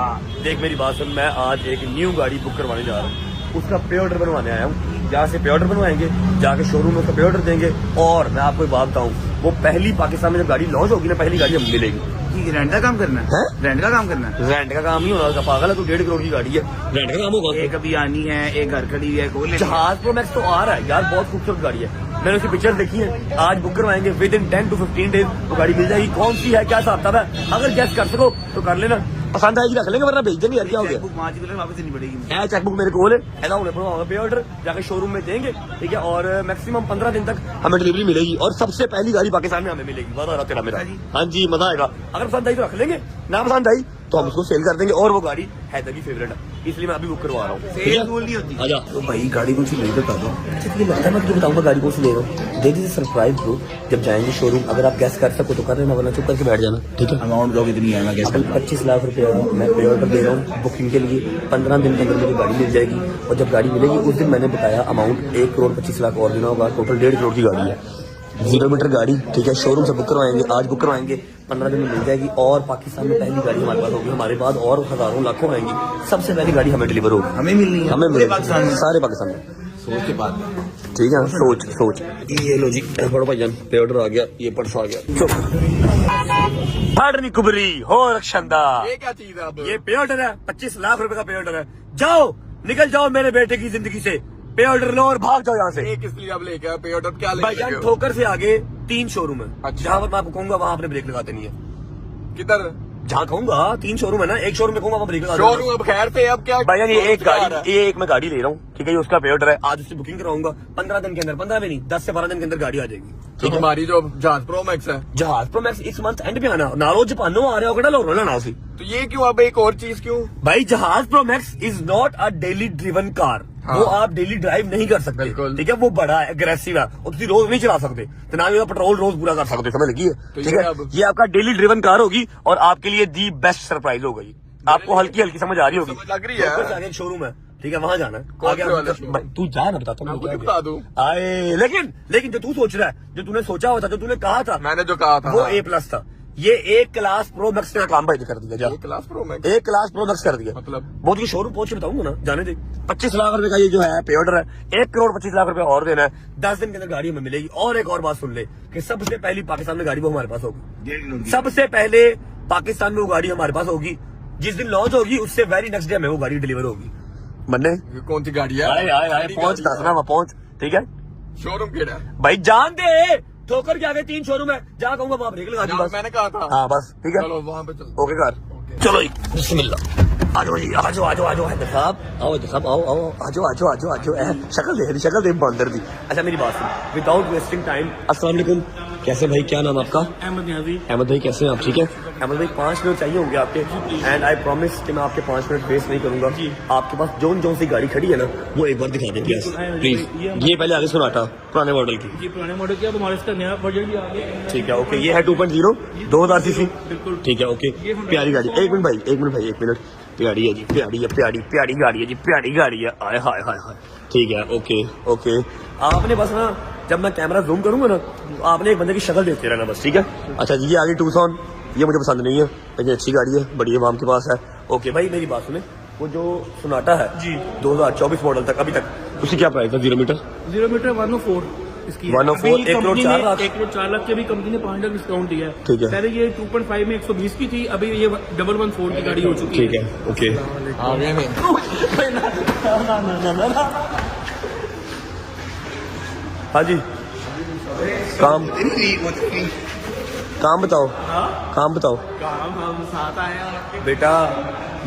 देख मेरी बात सुन, मैं आज एक न्यू गाड़ी बुक करवाने जा रहा हूँ, उसका पे ऑर्डर बनवाने आया हूँ। यहाँ से पे ऑर्डर बनवाएंगे, जाके शोरूम में उसका पे ऑर्डर देंगे, और मैं आपको एक बात बताऊँ, वो पहली पाकिस्तान में जब गाड़ी लॉन्च होगी ना, पहली गाड़ी हम मिलेगी। की रेंट का काम करना है? रेंट का काम करना है? रेंट का काम नहीं होना, पागल है तू, 1.5 करोड़ की गाड़ी है, रेंट का काम होगा। एक अभी आनी है, एक घर खड़ी है, कोई लेनी है। जहाज प्रो मैक्स तो आ रहा है यार, बहुत खूबसूरत गाड़ी है, मैंने उसकी पिक्चर देखी है, आज बुक करवाएंगे, विद इन 10 to 15 डेज वो गाड़ी मिल जाएगी। कौन सी है, क्या हिसाब किताब है, अगर गैस कर सको तो कर लेना, पसंद आएगी रख लेंगे, वरना भेज देंगे यार, क्या हो गया। चेकबुक वहाँ की वापस देनी पड़ेगी। है चेकबुक मेरे को ऐसा होने पर पे ऑर्डर जाके शोरूम में देंगे, ठीक है, और मैक्सिमम 15 दिन तक हमें डिलीवरी मिलेगी, और सबसे पहली गाड़ी पाकिस्तान में हमें मिलेगी। मजा आ रहा तेरा मेरा, हाँ जी मजा आएगा। अगर पसंद आई तो रख लेंगे, ना पसंद आई तो हम उसको सेल कर देंगे, और वो गाड़ी हैदर की फेवरेट है, इसलिए मैं अभी बुक करवा रहा हूँ। सेल नहीं होती। आजा तो भाई गाड़ी कौन सी ले बता दो। अच्छा तुझे लगता है मैं तुझे बताऊंगा गाड़ी कौन सी ले रहा हूँ, दे दीजिए सरप्राइज ब्रो, जब जाएंगे शोरूम, अगर आप गैस कर सको तो कर लेना, वरना चुप करके बैठ जाना, ठीक है। अमाउंट जो कितनी है, मैं गैस अभी 25 लाख रुपया मैं पे ऑर्डर दे रहा हूँ बुकिंग के लिए, 15 दिन के अंदर मुझे गाड़ी मिल जाएगी, और जब गाड़ी मिलेगी उस दिन मैंने बताया अमाउंट 1 करोड़ 25 लाख और देना होगा, टोटल 1.5 करोड़ की गाड़ी है, 0 मीटर गाड़ी, ठीक है, शोरूम से बुक करवाएंगे, आज बुक करवाएंगे, 15 दिन में मिल जाएगी, और पाकिस्तान में पहली गाड़ी हमारे पास होगी, हमारे बाद और हजारों लाखों आएंगी, सबसे पहली गाड़ी हमें डिलीवर होगी, हमें मिलनी है, हमें पूरे पाकिस्तान में। सारे पाकिस्तान में, सोच के बाद ठीक है, सोच ये लो जी, बड़ो भाईजान पे ऑर्डर आ गया, ये पर्स आ गया, कुबरी हो रक्षंदा, ये क्या चीज है अब? ये पे ऑर्डर है, 25 लाख रुपए का पे ऑर्डर है, जाओ निकल जाओ मेरे बेटे की जिंदगी से, पे ऑर्डर लो और भाग जाओ यहाँ से। ये किस लिए अब लेके आए? पे ऑर्डर क्या भाईजान लेके? ठोकर से आगे 3 शोरूम है, अच्छा। जहाँ पर मैं आपको कहूंगा वहाँ आपने ब्रेक लगा देनी है, किधर जहाँ कहूंगा 3 शोरूम है ना, एक शोरूम में कहूंगा वहाँ ब्रेक लगा देनी है। शोरूम? अब खैर पे अब क्या भाईजान ये एक क्या आ रहा गाड़ी, है? ये एक मैं गाड़ी ले रहा हूँ, ठीक है, ये उसका पे ऑर्डर है, आज उसकी बुकिंग कराऊंगा, 15 दिन के अंदर, 15 में नहीं 10 से 12 दिन के अंदर गाड़ी आ जाएगी, तो ठीक है। हमारी जो जहाज प्रो मैक्स है, जहाज प्रो मैक्स इस मंथ एंड पे आना, नालो जापानो आ रहा होगा ना, लो ना उसी। तो ये क्यों अब एक और चीज क्यों? भाई जहाज pro max is not a daily driven car, हाँ। वो आप डेली ड्राइव नहीं कर सकते, बिल्कुल। ठीक है, वो बड़ा है, अग्रेसिव है, और तुम रोज नहीं चला सकते, तो ना ही पेट्रोल रोज पूरा कर सकते, समझ लगी है, तो ठीक ये है, अब- ये आपका डेली ड्रिवन कार होगी, और आपके लिए दी बेस्ट सरप्राइज होगी, आपको हल्की हल्की समझ आ रही होगी, समझ लग रही है। ऊपर से आगे एक शोरूम है, ठीक है, वहां जाना है, कौन आगे से वाला आप- showroom? भाई, तू जा ना, बताता हूँ मैं क्या खुद गया। बता दूं। आए लेकिन जो तू सोच रहा है, जो तूने सोचा हुआ था, जो तूने कहा था, मैंने जो कहा था, वो हाँ। A+ था, ये एक क्लास प्रो मैक्स का काम भाई कर दिया, जा ये क्लास प्रो मैक्स एक क्लास प्रो मैक्स कर दिया, मतलब? बहुत की शोरूम पहुंच के बताऊंगा ना, जाने दे। 25 लाख रुपए का ये जो है पे ऑर्डर है, 1 करोड़ 25 लाख रुपए और देना है, 10 दिन के अंदर गाड़ी हमें मिलेगी, और एक और बात सुन ले कि सबसे पहली पाकिस्तान में गाड़ी वो हमारे पास होगी, 1.5 करोड़ की। सबसे पहले पाकिस्तान में वो गाड़ी हमारे पास होगी, जिस दिन लॉन्च होगी उससे वेरी नेक्स्ट डे हमें वो गाड़ी डिलीवर होगी। मन्ने ये कौन सी गाड़ी है? आए पहुंच, दसना वहां पहुंच, ठीक है शोरूम केड़ा है? भाई, जान दे, ठोकर के आगे 3 शोरूम है, जहाँ कहूंगा वहां ब्रेक लगा दी, जहाँ बस। मैंने कहा था। हाँ बस, ठीक है, चलो वहाँ पे चलो। ओके कर, चलो जी, बिस्मिल्लाह, आ जाओ जी, आ जाओ हैदर साहब, आओ हैदर साहब, आओ आ जाओ, शक्ल दे बंदर दी। अच्छा मेरी बात सुन, विदाउट वेस्टिंग टाइम, अस्सलाम वालेकुम, कैसे भाई, क्या नाम आपका? अहमद भाई, कैसे हैं आप, ठीक है? अहमद भाई 5 मिनट चाहिए होंगे आपके, एंड आई प्रॉमिस कि मैं आपके 5 मिनट वेस्ट नहीं करूंगा। आपके पास जो सी गाड़ी खड़ी है ना, वो एक बार दिखा दें प्लीज, ये पहले आगे सुनाटा, पुराने मॉडल की, ये पुराने मॉडल क्या, तुम्हारे इसका नया वर्जन भी आ गया। ठीक है, ओके, ये है 2.0 2000 सीसी, ठीक है, ओके, प्यारी गाड़ी, एक मिनट, प्यारी है जी, प्यारी गाड़ी है जी, प्यारी गाड़ी है, आए हाय हाय हाय, ठीक है, ओके, आपने बस ना, जब मैं कैमरा जूम करूंगा ना, तो आपने एक बंदे की शक्ल देखते रहना बस, ठीक है। अच्छा जी, ये आगे टूसन, ये मुझे पसंद नहीं है, लेकिन अच्छी गाड़ी है, बड़ी आवाम के पास है, ओके भाई मेरी बात सुने, वो जो सोनाटा है जी 2024 मॉडल तक अभी तक, उसकी क्या प्राइस है? 0 मीटर 104 इसकी 104, 1 करोड़ 4 लाख, 1 करोड़ 4 लाख की भी कंपनी ने 5 लाख डिस्काउंट दिया है। ठीक है। पहले ये 2.5 में 120 की थी, अभी ये 114 की गाड़ी हो चुकी ठीक है, ओके, आ गए नहीं? हाँ जी, काम बताओ, काम बताओ हम साथ आए हैं। बेटा,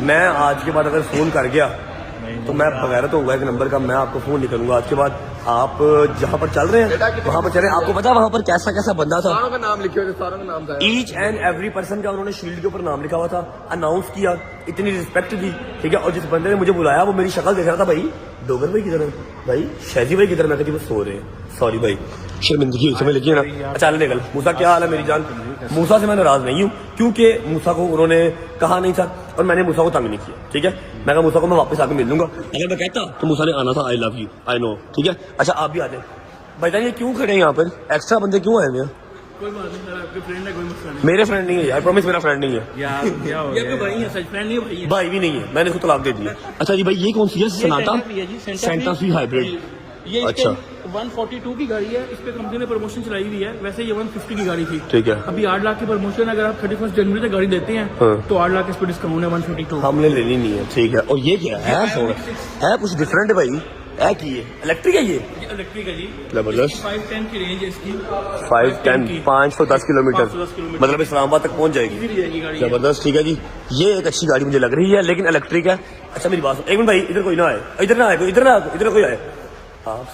मैं आज के बाद अगर फोन कर गया तो मैं बगैरत होऊंगा एक नंबर का, मैं आपको फोन नहीं करूंगा आज के बाद। आप जहाँ पर चल रहे हैं वहाँ पर चले, आपको पता है वहाँ पर कैसा कैसा बंदा था, सारों का नाम लिखे हुए, सारों का नाम था। ईच एंड एवरी पर्सन का उन्होंने शील्ड के ऊपर नाम लिखा हुआ था, अनाउंस किया, इतनी रिस्पेक्ट दी, ठीक है। और जिस बंदे ने मुझे बुलाया वो मेरी शक्ल देख रहा था, भाई डोगर भाई किधर है, भाई शहजी भाई किधर, मैं कहती वो सो रहे हैं, सॉरी भाई, शर्मिंदगी हुई समझ लीजिए ना। अच्छा निकल, मूसा क्या हाल है मेरी जान? मूसा से मैं नाराज नहीं हूँ, क्योंकि मूसा को उन्होंने कहा नहीं था और मैंने मूसा को तंग नहीं किया, ठीक है। मैं कहा मूसा को मैं वापस आके मिल लूंगा, अगर मैं कहता तो मूसा ने आना था, I love you, I know, ठीक है। अच्छा आप भी आ जाए भाईजान, ये क्यों खड़े हैं यहाँ पर, एक्स्ट्रा बंदे क्यों आए हैं? कोई बात नहीं सर, आपके फ्रेंड है, कोई मसला नहीं। मेरे फ्रेंड नहीं है यार, प्रॉमिस मेरा फ्रेंड नहीं है यार क्या हो गया? ये भाई है, सच फ्रेंड नहीं है, भाई है। भाई भी नहीं है, मैंने इसको तलाक दे दिया। अच्छा जी भाई, ये कौन सी है? सनाटा Santa Fe है जी, Santa Fe। सेंटा फी हाइब्रिड, ये अच्छा। इसके 142 की गाड़ी है, इस पे कंपनी ने प्रमोशन चलाई हुई है। वैसे ये 150 की गाड़ी थी। ठीक है। अभी 8 लाख की प्रमोशन, अगर आप 31 जनवरी तक गाड़ी देते हैं तो 8 लाख इस पे डिस्काउंट है 152। हमने लेनी नहीं है, ठीक है। और ये क्या है? है कुछ डिफरेंट है भाई, है की ये इलेक्ट्रिक है? ये इलेक्ट्रिक है जी, जबरदस्त। 510 की रेंज है इसकी, 510 510 किलोमीटर, 510 किलोमीटर। मतलब इस्लामाबाद तक पहुंच जाएगी। इजीली जाएगी गाड़ी। जबरदस्त, ठीक है जी। ये एक अच्छी गाड़ी मुझे लग रही है, लेकिन इलेक्ट्रिक है। अच्छा मेरी बात सुन, एक मिनट भाई, इधर कोई ना आए, इधर ना आए कोई, इधर ना इधर कोई आए। आप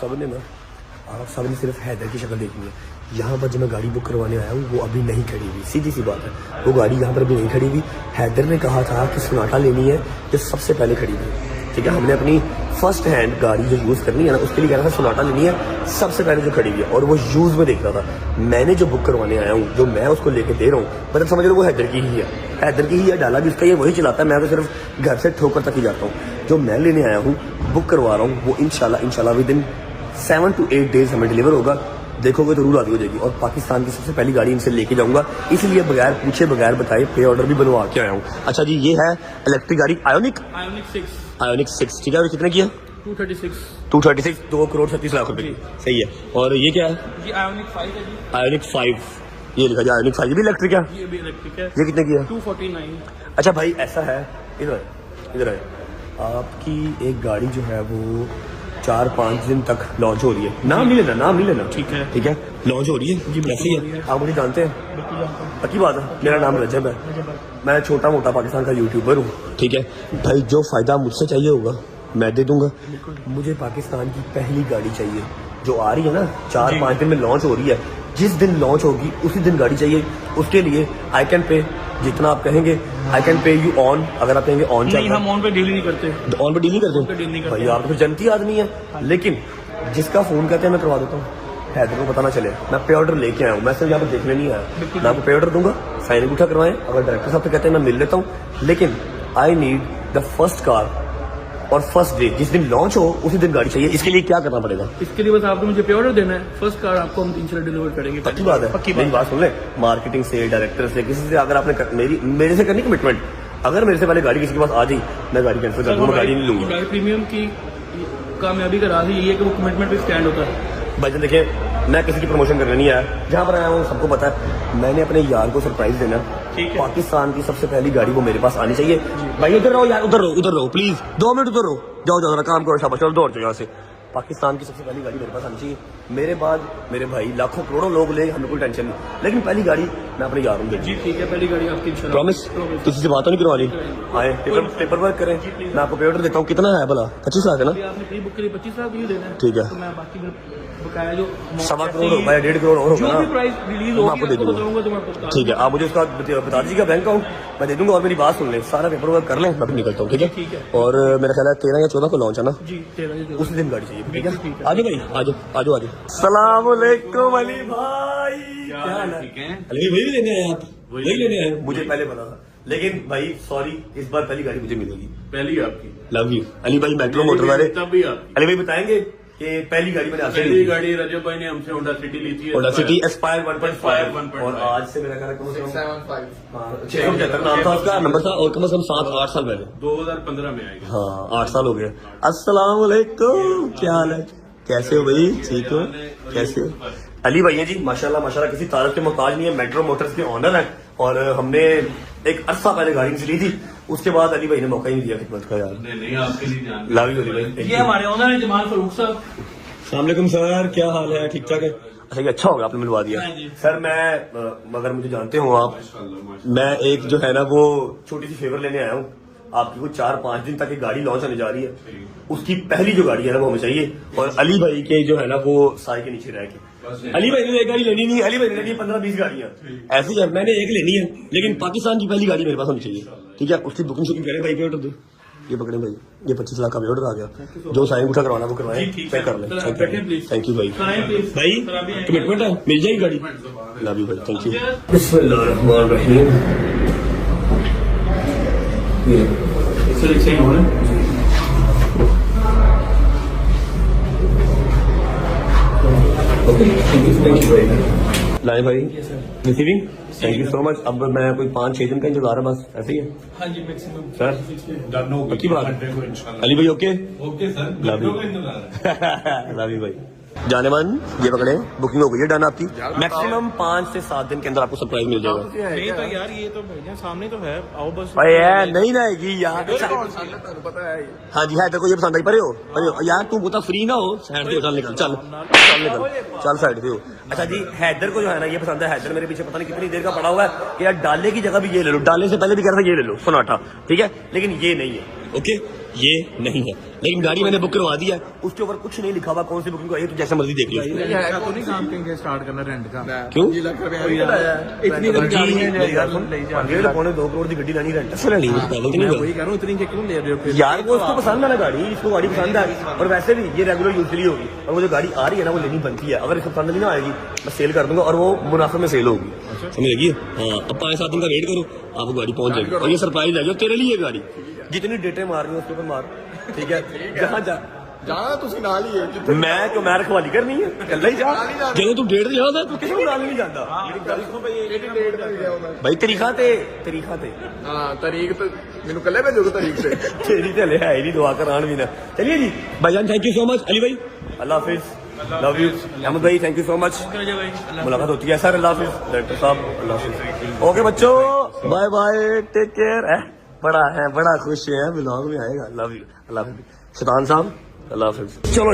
सबने सिर्फ हैदर की शक्ल देखनी है। यहाँ पर जब मैं गाड़ी बुक करवाने आया हूँ वो अभी नहीं खड़ी हुई, सीधी सी बात है, वो गाड़ी यहाँ पर अभी नहीं खड़ी हुई। हैदर ने कहा था कि सोनाटा लेनी है जो सबसे पहले खड़ी हुई, ठीक है। हमने अपनी फर्स्ट हैंड गाड़ी जो यूज़ करनी है ना, उसके लिए कह रहा था सोनाटा लेनी है सबसे पहले जो खड़ी हुई है, और वो यूज़ में देख रहा था। मैंने जो बुक करवाने आया हूँ, जो मैं उसको लेके दे रहा हूँ, मतलब समझ लो वो हैदर की ही है, हैदर की ही है। डाला भी उसका, ये वही चलाता है, मैं तो सिर्फ घर से ठोकर तक ही जाता हूँ। जो मैं लेने आया हूँ, बुक करवा रहा हूँ, वो इंशाल्लाह विद इन 7 to 8 डेज हमें डिलीवर होगा। देखोगे तो रूल आदि हो जाएगी। और पाकिस्तान की सबसे पहली गाड़ी इनसे लेके जाऊंगा, इसलिए बगैर पूछे बगैर बताए पे ऑर्डर भी बनवा के आया हूँ। अच्छा जी, ये है इलेक्ट्रिक गाड़ी आयोनिक 6, ठीक है। और कितने की है? 236, 2 करोड़ 36 लाख रुपए की, सही है। और ये क्या है? ये आयोनिक 5 है जी, आयोनिक 5, ये लिखा जाए आयोनिक 5, ये भी इलेक्ट्रिक है? ये भी इलेक्ट्रिक है। ये कितने की है? 249। अच्छा भाई ऐसा है, इधर है, आपकी एक गाड़ी जो है वो 4-5 दिन तक लॉन्च हो रही है। नाम नहीं लेना, ठीक है। ठीक है। लॉन्च हो रही है जी, कैसी हो रही है? है। आप मुझे जानते हैं? बिल्कुल जानता हूँ। पक्की बात है, मेरा नाम रजब है, मैं छोटा मोटा पाकिस्तान का यूट्यूबर हूँ, ठीक है भाई। जो फायदा मुझसे चाहिए होगा मैं दे दूंगा। मुझे पाकिस्तान की पहली गाड़ी चाहिए जो आ रही है ना, 4-5 दिन में लॉन्च हो रही है। जिस दिन लॉन्च होगी उसी दिन गाड़ी चाहिए। उसके लिए आई कैन पे, जितना आप कहेंगे I can pay you on. अगर आप कहेंगे ऑन नहीं, हम ऑन पे डील नहीं करते। ऑन पे डील नहीं पे डील नहीं करते करते। भाई, आप तो फिर जनती आदमी है। लेकिन जिसका फोन कहते हैं मैं करवा देता हूँ, हैदर को पता ना चले। मैं पे ऑर्डर लेके आया हूँ, मैं सिर्फ यहाँ पर देखने नहीं आया। मैं आपको पे ऑर्डर दूंगा, साइन अंगूठा करवाएं। अगर डायरेक्टर साहब तो कहते हैं मैं मिल लेता हूँ, लेकिन I need the first car और फर्स्ट डे, जिस दिन लॉन्च हो उसी दिन गाड़ी चाहिए। इसके लिए क्या करना पड़ेगा? इसके लिए बस आपको मुझे पे ऑर्डर देना है, फर्स्ट कार आपको हम इंशाल्लाह डिलीवर करेंगे। पक्की बात है? पक्की मेरी बात सुन ले, मार्केटिंग से, डायरेक्टर से, किसी से अगर आपने मेरे से करनी कमिटमेंट, अगर मेरे से पहले गाड़ी किसी के पास आ जाई, मैं गाड़ी कैंसिल कर दूंगा, गाड़ी नहीं लूंगा। गाड़ी प्रीमियम की कामयाबी का राज यही है कि वो कमिटमेंट पे स्टैंड होता है। भाईजान देखिए, मैं किसी की प्रमोशन करने नहीं आया, जहाँ पर आया हूँ सबको पता है, मैंने अपने यार को सरप्राइज देना। ठीक है। पाकिस्तान की सबसे पहली गाड़ी वो मेरे पास आनी चाहिए। भाई उधर रहो यार, उधर रहो प्लीज, 2 मिनट उधर रहो, जाओ जरा काम करो, शाबाश, चलो दौड़ जाओ यहाँ से। पाकिस्तान की सबसे पहली गाड़ी मेरे पास आनी चाहिए। मेरे बाद मेरे भाई लाखों करोड़ों लोग ले, हमें कोई टेंशन नहीं, लेकिन पहली गाड़ी मैं अपने यार जी ठीक है, पहली गाड़ी आपकी इंशाल्लाह। प्रॉमिस, किसी से बात नहीं करवानी। आए पेपर वर्क करें, मैं आपको पे ऑर्डर देता हूँ। कितना है भला? 25 लाख है ना? अभी आपने प्री बुक के लिए 25 लाख ही देना है। ठीक है। तो मैं बाकी बकाया जो 1.25 करोड़ होगा या 1.5 करोड़ और होगा जो ना, भी प्राइस रिलीज मैं होगी आपको दे आपको दूंगा। बताऊंगा, तो मैं आपको बता ठीक है, आप मुझे उसका बता दीजिएगा बैंक अकाउंट, मैं दे दूंगा। और मेरी बात सुन लें, सारा पेपर वर्क कर लें, मैं फिर निकलता हूँ, ठीक है? ठीक है। और मेरा ख्याल है 13 या 14 को लॉन्च है ना, जी 13 उसी दिन गाड़ी चाहिए, ठीक है? ठीक है। आजो भाई, आजो। सलाम अलैकुम अली भाई, क्या हाल है? अली भाई भी लेने आए आप? वही लेने आए? मुझे पहले पता था, लेकिन भाई सॉरी, इस बार पहली गाड़ी मुझे मिलेगी। पहली आपकी, लव यू अली भाई, मेट्रो मोटर वाले तभी आपकी अली भाई बताएंगे कि पहली गाड़ी मैंने आपसे पहली ली। गाड़ी रजब भाई ने हमसे होंडा सिटी ली थी। होंडा सिटी एस्पायर 1.5, 1.5 और आज से मेरा ख्याल है कम से कम 675 675 नाम था उसका, नंबर था, और कम से कम 7-8 साल पहले। 2015 में आएगी। हाँ 8 साल हो गए। अस्सलाम वालेकुम, क्या हाल है? कैसे हो भाई? ठीक हो? कैसे हो? अली भैया जी माशाल्लाह किसी तारीफ के मोहताज नहीं है, मेट्रो मोटर्स के ऑनर हैं। और हमने एक अरसा पहले गाड़ी इनसे ली थी, उसके बाद अली भाई ने मौका ही नहीं दिया खिदमत का यार। नहीं आपके लिए जान लव यू अली भाई। ये हमारे ओनर है जमाल फारूक साहब। अस्सलाम वालेकुम सर, क्या हाल है? ठीक ठाक है? अच्छा ये अच्छा होगा आपने मिलवा दिया सर। मैं मगर मुझे जानते हो आप, मैं एक जो है ना वो छोटी सी फेवर लेने आया हूँ आपकी। को 4-5 दिन तक एक गाड़ी लॉन्च होने जा रही है, उसकी पहली जो गाड़ी है ना वो हमें चाहिए। और अली भाई के जो है ना वो साई के नीचे रह के, अली भाई ने एक गाड़ी लेनी नहीं, अली भाई ने लेनी 15-20 गाड़ियां ऐसी है, मैंने एक लेनी है, लेकिन पाकिस्तान की पहली गाड़ी मेरे पास होनी चाहिए, ठीक है? उसकी बुकिंग करें भाई, पे ऑर्डर दो, ये पकड़े भाई, ये 25 लाख का पे ऑर्डर आ गया। जो साइन उठा करवाना वो करवाएं, चेक कर लें। थैंक यू भाई। भाई कमिटमेंट है, मिल जाएगी गाड़ी। लव यू भाई, थैंक यू। बिस्मिल्लाहिर्रहमानिर्रहीम। सर सही हो रहा है। लाए भाई receiving, thank you so much. अब मैं कोई 5-6 दिन का इंतजार है बस, ऐसे ही है हाँ जी मैक्सिमम सर। डन हो पक्की बात है? अली भाई okay? Okay sir, love you इंतजार है। लव यू भाई। जाने मन ये पकड़े, बुकिंग हो गई है डन आपकी। मैक्सिमम 5 से 7 दिन के अंदर आपको सरप्राइज मिल जाएगा। नहीं तो यार ये तो भैया सामने तो है, आओ बस। भाई है नहीं ना आएगी यार। हाँ जी है, तेरे को ये पसंद आई? परे हो यार, तू बोता फ्री ना हो, साइड पे चल निकल, चल निकल, चल साइड पे हो। अच्छा जी, हैदर को जो है ना ये पसंद है। हैदर मेरे पीछे पता नहीं कितनी देर का पड़ा हुआ है कि यार डाले की जगह भी ये ले लो, डाले से पहले भी कह रहा था ये ले लो सोनाटा, ठीक है, लेकिन ये नहीं है। ओके ये नहीं है, लेकिन गाड़ी मैंने बुक करवा दी है, उसके ऊपर कुछ नहीं लिखा हुआ कौन सी बुकिंग को, ये तो जैसे मर्जी देख लो। तो नहीं काम करेंगे स्टार्ट करना रेंट का, क्यों? इतनी डेढ़ पौने 2 करोड़ की गड्डी लेनी रेंट से लेनी है, वही कह रहा हूँ, इतनी क्यों ले रहे हो फिर? यार वो उसको पसंद है ना गाड़ी, इसको गाड़ी पसंद है, और वैसे भी ये रेगुलर यूज के लिए होगी, और वो जो गाड़ी आ रही है ना वो लेनी बनती है। अगर इसको पसंद नहीं ना आएगी मैं सेल कर दूंगा, और वो मुनाफे में सेल होगी, समझ लगी? हाँ, अब 5-7 दिन का वेट करो, आपको गाड़ी पहुंच जाएगी, और ये सरप्राइज है तेरे लिए गाड़ी। जितनी डेटें मारनी है उसके ऊपर मार, ठीक है? जहाँ जा जाना तुसी नाल ही है। मैं क्यों, मैं रखवाली करनी है, कल ही जा। जो तू डेट जा तू किसी को नाल नहीं जाता भाई। तरीका ते हां तारीख तो मेनू कल्ले भेजोगे तारीख से। तेरी तो ले है नहीं, दुआ करान भी ना। चलिए जी भाईजान, thank you so much. Ali भाई अल्लाह हाफिज, लव यू। अहमद भाई थैंक यू सो मच, मुलाकात होती है सर। अल्लाह हाफिज डायरेक्टर साहब, अल्लाह हाफिज। ओके बच्चों, बाय बाय, टेक केयर। बड़ा खुश है, व्लॉग में आएगा। लव यू, अल्लाह हाफिज। शैतान साहब अल्लाह हाफिज। चलो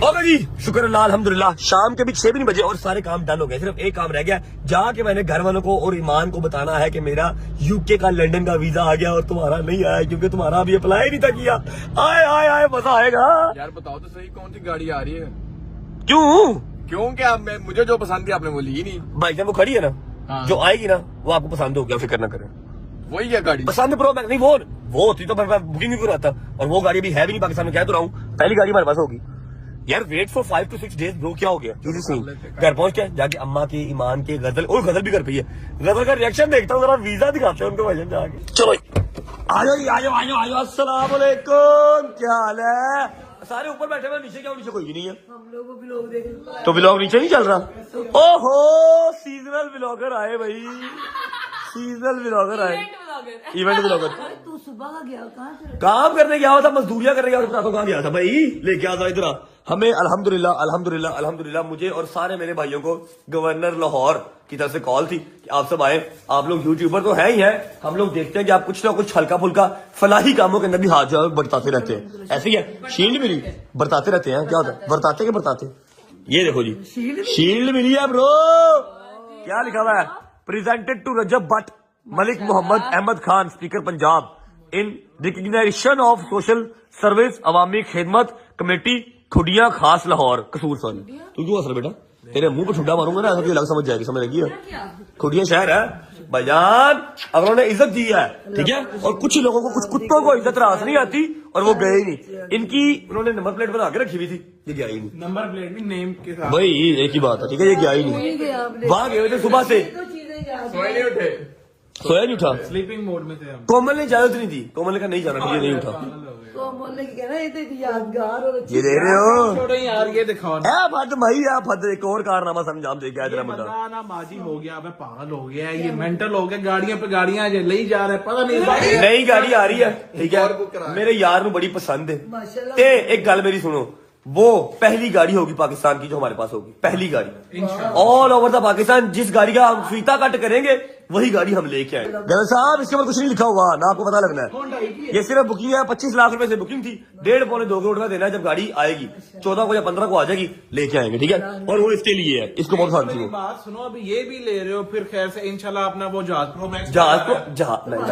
ओके जी, शुक्र अल्लाह अल्हम्दुलिल्लाह। शाम के भी 6 भी नहीं बजे और सारे काम डन हो गए। सिर्फ एक काम रह गया, जाके मैंने घर वालों को और ईमान को बताना है कि मेरा यूके का लंदन का वीजा आ गया और तुम्हारा नहीं आया, क्योंकि तुम्हारा अभी अप्लाई नहीं था किया। आए मजा आएगा। यार बताओ तो सही, कौन सी गाड़ी आ रही है? क्यों क्या मुझे जो पसंद थी आपने वो ली नहीं? भाई जब वो खड़ी है ना, हाँ। जो आएगी ना वो आपको पसंद हो गया, फिक्र ना करें। वही है गाड़ी पसंद प्रो मैक्स नहीं, वो होती तो मैं बुकिंग भी करवाता, और वो गाड़ी भी है भी नहीं पाकिस्तान में, कह तो रहा हूँ पहली गाड़ी हमारे पास होगी यार। Wait for 5 to 6 days bro, क्या हो गया? घर पहुंच के जाके अम्मा के, ईमान के, गजल भी कर पई है। गजल का रिएक्शन देखता हूँ, जरा वीजा दिखाते हैं उनको भाईजान जाके। चलो आजो अस्सलाम वालेकुम, क्या हाल है? सारे ऊपर बैठे हुए, नीचे क्या? नीचे कोई भी नहीं है। हम लोग को व्लॉग देख, तो व्लॉग नीचे नहीं चल रहा? ओहो सीजनल व्लॉगर आए भाई, सीजनल व्लॉगर आए, इवेंट व्लॉगर। तू सुबह का गया कहाँ? काम करने गया था, मजदूरियां करने गया था, कहाँ गया था भाई? लेके आता इधर आ। हमें अल्हम्दुलिल्लाह मुझे और सारे मेरे भाइयों को गवर्नर लाहौर की तरफ से कॉल थी कि आप सब आए, आप लोग यूट्यूबर तो है ही हैं, हम लोग देखते हैं कि आप कुछ ना कुछ हल्का फुल्का फलाही कामों के अंदर भी हाथ जो बरताते रहते हैं। ऐसे ही है, शील्ड मिली, बरताते रहते हैं। क्या होता है बरताते के बरताते? ये देखो जी, शील्ड मिली है ब्रो। क्या लिखा हुआ है? Presented to Rajab Butt Malik Muhammad Ahmad Khan, speaker Punjab, in recognition of social service Awami Khidmat committee खुडिया खास लाहौर, कसूर सन। तू क्यों असर बेटा, तेरे मुंह पर ठुड्डा मारूंगा ना, ऐसा कोई अलग समझ जाएगी, समझ लगी है? खुडिया शहर है भाईजान, अब उन्होंने इज्जत दी है, ठीक है? और कुछ लोगों को, कुछ कुत्तों को इज्जत रास नहीं आती, और वो गए ही नहीं। इनकी उन्होंने नंबर प्लेट बना के रखी हुई थी, ये गया ही नहीं। नंबर प्लेट भी नेम के साथ भाई एक ही बात है, ठीक है? ये गया ही नहीं, वहां गए थे सुबह से, सोया नहीं उठा, स्लीपिंग मोड में थे हम। कोमल ने इजाजत नहीं दी, कोमल ने कहा नहीं जाना, ये नहीं उठा। यादगार और ये दे रहे हो छोड़ो यार, ये दिखाओ ना। फद भाई, फद एक और कारनामा समझाम दे गया तेरा मुंडा। बंदा ना माजी हो गया, अब पागल हो गया, ये मेंटल हो गया, गाड़ियां पे गाड़ियां ले जा रहे, पता नहीं नई गाड़ी आ रही है, ठीक है? मेरे यार ਨੂੰ बड़ी पसंद है। ते एक गल मेरी सुनो, वो पहली गाड़ी होगी पाकिस्तान की जो हमारे पास होगी, पहली गाड़ी ऑल ओवर द पाकिस्तान। जिस गाड़ी का हम फीता कट करेंगे वही गाड़ी हम लेके आए। गल साहब इसके ऊपर कुछ नहीं लिखा हुआ ना, आपको पता लगना है। ये सिर्फ बुकिंग है, 25 लाख रुपए से बुकिंग थी, 1.5-2 करोड़ का देना है। जब गाड़ी आएगी 14 को या 15 को आ जाएगी, लेके आएंगे, ठीक है? और वो इसके लिए है, इसको बहुत शांति हो। बात सुनो, अभी ये भी ले रहे हो, फिर खैर से इंशाल्लाह अपना वो जहाज प्रो मैक्स,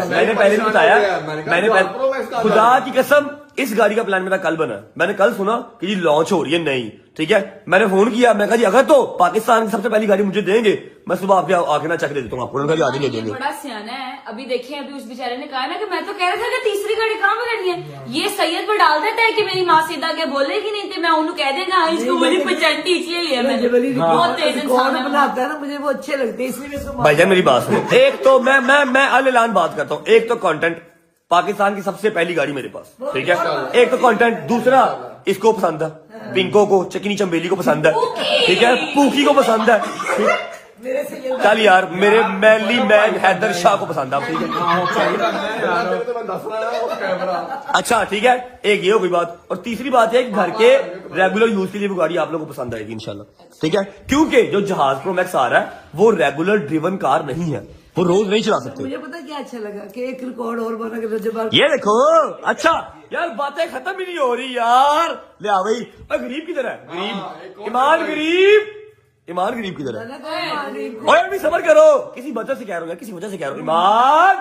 मैंने पहले भी बताया, मैंने खुदा की कसम इस गाड़ी का प्लान मेरा कल बना। मैंने कल सुना कि जी लॉन्च हो रही है नई, ठीक है? मैंने फोन किया, मैं कहा जी अगर तो पाकिस्तान की सबसे पहली गाड़ी मुझे देंगे, मैं सुबह आपके आके ना चेक दे देता हूँ आपको। उन्होंने कहा ले देंगे। बड़ा सियाना है। अभी देखिए, अभी उस बेचारे ने कहा ना कि मैं तो कह रहा था कि तीसरी गाड़ी कहाँ पे करनी है, ये सैयद पर डाल देता है कि मेरी माँ सीधा के बोलेगी नहीं तो मैं उन्हें कह देगा इसको बड़ी पचंटी, इसलिए लिया मैंने। बहुत तेज इंसान बनाता है ना, मुझे वो अच्छे लगते हैं, इसलिए भाईजान मेरी बात सुनो। एक तो मैं अल-ऐलान बात करता हूँ, एक तो कंटेंट पाकिस्तान की सबसे पहली गाड़ी मेरे पास, ठीक है? एक तो कंटेंट, दूसरा इसको पसंद है, पिंको को, चकनी चंबेली को पसंद है, ठीक है? पूकी को पसंद है, चल यार मेरे मैनली मैन हैदर शाह को पसंद है, ठीक है। अच्छा ठीक है, एक ये हो गई बात। और तीसरी बात है कि घर के रेगुलर यूज के लिए वो गाड़ी आप लोगों को पसंद आएगी इंशाल्लाह, ठीक है। क्योंकि जो जहाज प्रो मैक्स आ रहा है वो रेगुलर ड्रिवन कार नहीं है, वो रोज नहीं चला सकते। मुझे पता क्या अच्छा लगा कि एक रिकॉर्ड और बना के जब ये देखो, अच्छा यार बातें खत्म ही नहीं हो रही यार। ले आ भाई, गरीब की तरह गरीब, ईमान गरीब, ईमान गरीब की तरह। ओए अभी सबर करो, किसी वजह से कह रहा हूँ, किसी वजह से कह रहा हूँ। ईमान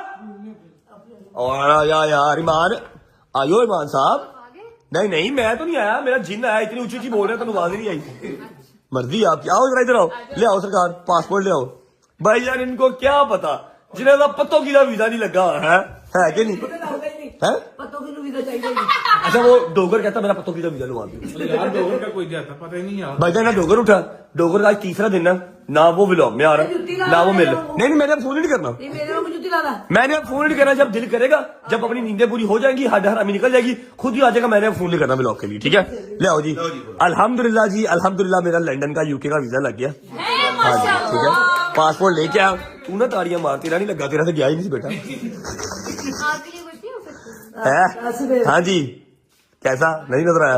और यार ईमान आयो, ईमान साहब। नहीं नहीं मैं तो नहीं आया, मेरा जिन आया। इतनी ऊंची ऊंची बोल रहे हैं तो आवाज ही नहीं आई। मर्जी आपकी, आओ जरा इधर आओ, ले आओ सरकार पासपोर्ट ले आओ। भाई यार इनको क्या पता, जिन्हें तो पत्तों की वीजा नहीं लगा है कि नहीं है? पत्तों की वीजा चाहिए। अच्छा वो डोगर कहता मेरा पत्तों की वीजा लुआ दो यार डोगर का कोई जाता पता ही नहीं यार। भाई जान ना डोगर उठा, डोगर का आज तीसरा दिन है ना, वो व्लॉग में आ रहा है ना वो मिल। नहीं मैंने अब फोन ही नहीं करना, मैंने अब फोन नहीं करना। जब दिल करेगा, जब अपनी नींदें पूरी हो जाएंगी, हद हरामी निकल जाएगी, खुद ही आ जाएगा। मैंने अब फोन नहीं करना व्लॉग के लिए, ठीक है। ले आओ जी, अल्हम्दुलिल्लाह जी अल्हम्दुलिल्लाह मेरा लंदन का यूके का वीजा लग गया। हाँ जी ठीक है, पासपोर्ट लेके आ। तू ना ताड़ियां मार, तेरा नहीं लगा, तेरा तो गया ही नहीं बेटा। है हाँ जी, कैसा नहीं नजर आया?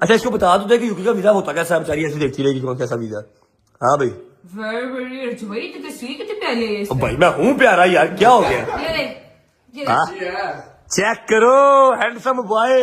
अच्छा इसको बता दो कि यूके का वीजा होता कैसा है, बेचारी ऐसी देखती रहेगी कौन कैसा वीजा। हाँ भाई भाई मैं हूँ प्यारा यार, क्या हो गया? चेक करो हैंडसम बॉय,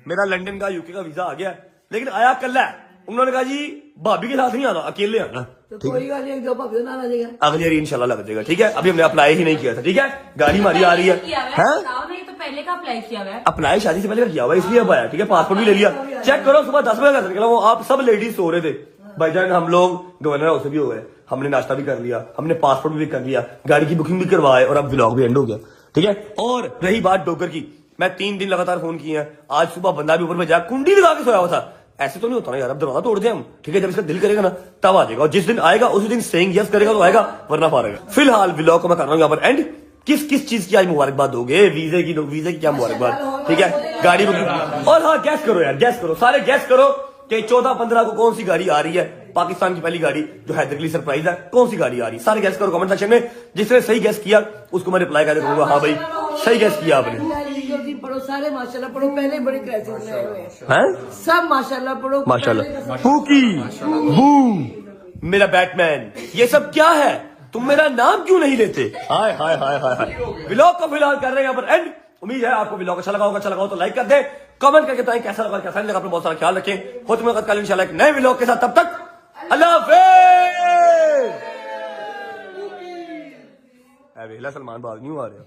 मेरा लंदन का यूके का वीजा आ गया, लेकिन आया कल है। उन्होंने कहा जी भाभी के साथ नहीं आना, अकेले आना। तो कोई गाली एक दो भाभी ना आ जाएगा, अगली बार इंशाल्लाह लग जाएगा, ठीक है। अभी हमने अप्लाई ही नहीं किया था, ठीक है। गाड़ी हमारी आ रही है, तो पहले का अप्लाई किया हुआ है, अप्लाई शादी से पहले किया हुआ है, इसलिए अब आया, ठीक है। पासपोर्ट भी ले लिया। चेक करो सुबह 10 बजे का निकला, वो आप सब लेडीज सो रहे थे। भाईजान हम लोग गवर्नर हाउस से भी हो गए, हमने नाश्ता भी कर लिया, हमने पासपोर्ट भी कर लिया, गाड़ी की बुकिंग भी करवाए और अब व्लॉग भी एंड हो गया, ठीक है। और रही बात डोगर की, मैं 3 दिन लगातार फोन किए हैं। आज सुबह बंदा भी ऊपर में जाकर कुंडी लगा के सोया हुआ था। ऐसे तो नहीं होता ना यार, अब दरवाजा तोड़ दे हम, ठीक है। जब इसका दिल करेगा ना तब आ जाएगा, और जिस दिन आएगा उसी दिन सेइंग यस करेगा तो आएगा, वरना पारेगा। फिलहाल व्लॉग को मैं कर रहा हूँ यहाँ पर एंड। किस किस चीज की आज मुबारकबाद दोगे? वीजे की क्या मुबारकबाद, ठीक है। गाड़ी बुकिंग, और हाँ गैस करो यार, गैस करो, सारे गैस करो कि 14-15 को कौन सी गाड़ी आ रही है, पाकिस्तान की पहली गाड़ी जो हैदर के लिए सरप्राइज है। कौन सी गाड़ी आ रही है, सारे गैस करो कमेंट सेक्शन में। जिसने सही गैस किया उसको मैं रिप्लाई करके कहूंगा हाँ भाई सही गैस किया आपने। पढ़ो सारे माशाल्लाह पढ़ो, पहले बड़े क्लासेस में आए हुए हैं सब माशाल्लाह पढ़ो, माशाल्लाह। फूकी बू मेरा बैटमैन, ये सब क्या है? तुम मेरा नाम क्यों नहीं लेते? हाय हाय हाय हाय हाय। व्लॉग को फिलहाल कर रहे हैं यहाँ पर एंड। उम्मीद है आपको व्लॉग अच्छा लगा होगा, अच्छा लगा हो तो लाइक कर दे, कमेंट करके बताएं कैसा लगा कैसा नहीं लगा। अपना बहुत सारा ख्याल रखें, होते हैं कल इंशाल्लाह एक नए व्लॉग के साथ। तब तक अल्लाह हाफिज़। सलमान बाज नहीं आ रहा।